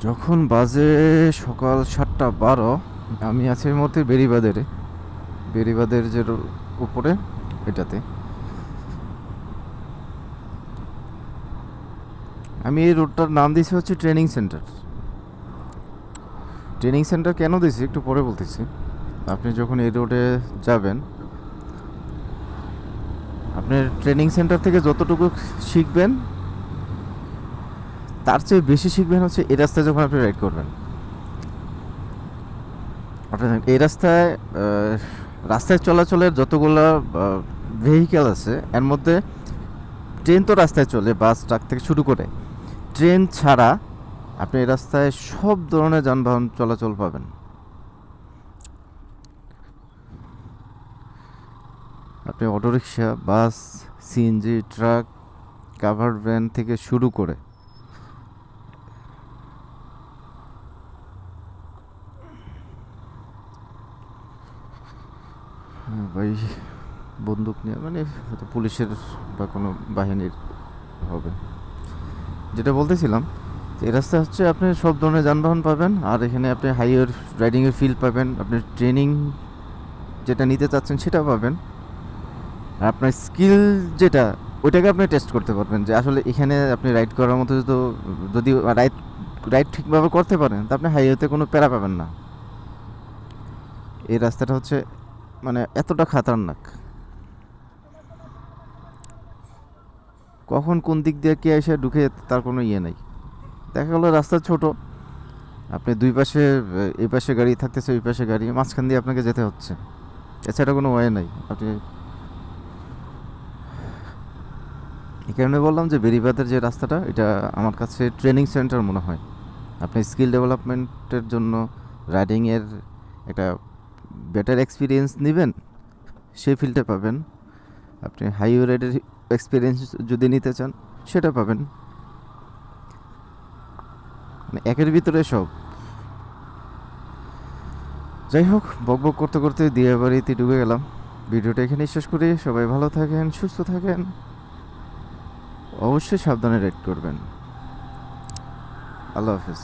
যখন বাজে সকাল 7:12, আমি আছি এই মুহূর্তে বেরিবাদের যে উপরে এটাতে। আমি এই রোডটার নাম দিয়েছি হচ্ছে ট্রেনিং সেন্টার। ট্রেনিং সেন্টার কেন দিয়েছি একটু পরে বলতেছি। আপনি যখন এই রোডে যাবেন, আপনার ট্রেনিং সেন্টার থেকে যতটুকু শিখবেন তার চেয়ে বেশি শিখবেন হচ্ছে এই রাস্তায় যখন আপনি রাইড করবেন। আপনার এই রাস্তায় চলাচলের যতগুলো ভেহিক্যাল আছে এর মধ্যে ট্রেন তো রাস্তায় চলে, বাস ট্রাক থেকে শুরু করে। ট্রেন ছাড়া আপনি এই রাস্তায় সব ধরনের যানবাহন চলাচল পাবেন। আপনি অটোরিকশা, বাস, সিএনজি, ট্রাক, কাভার্ড ভ্যান থেকে শুরু করে ভাই বন্দুক নিয়ে, মানে হয়তো পুলিশের বা কোনো বাহিনীর হবে। যেটা বলতেছিলাম, এই রাস্তা হচ্ছে আপনি সব ধরনের যানবাহন পাবেন, আর এখানে আপনি হাইওয়ে রাইডিংয়ের ফিল পাবেন, আপনি ট্রেনিং যেটা নিতে চাচ্ছেন সেটা পাবেন, আর আপনার স্কিল যেটা ওইটাকে আপনি টেস্ট করতে পারবেন যে আসলে এখানে আপনি রাইড করার মতো যদি রাইড রাইড ঠিকভাবে করতে পারেন তা আপনি হাইওয়েতে কোনো প্যারা পাবেন না। এই রাস্তাটা হচ্ছে মানে এতটা খাতারনাক, কখন কোন দিক দিয়ে কে এসে ঢুকে তার কোনো ইয়ে নেই। দেখা গেলো রাস্তা ছোট, আপনি দুই পাশে এই পাশে গাড়ি থাকতেছে, ওই পাশে গাড়ি, মাঝখান দিয়ে আপনাকে যেতে হচ্ছে, এছাড়া কোনো ওয়ে নাই। আপনি এই কারণে বললাম যে বেরিবাদের যে রাস্তাটা এটা আমার কাছে ট্রেনিং সেন্টার মনে হয়। আপনি স্কিল ডেভেলপমেন্টের জন্য রাইডিংয়ের একটা বেটার এক্সপিরিয়েন্স নেবেন, সেই ফিল্ডে পাবেন। আপনি হাইওয়ে রাইডের এক্সপিরিয়েন্স যদি নিতে চান সেটা পাবেন, মানে একের ভিতরে সব। যাই হোক, বকবক করতে করতে দিয়ে বাড়িতে ঢুকে গেলাম। ভিডিওটা এখানেই শেষ করি। সবাই ভালো থাকেন, সুস্থ থাকেন, অবশ্যই সাবধানে রাইড করবেন। আল্লাহ হাফেজ।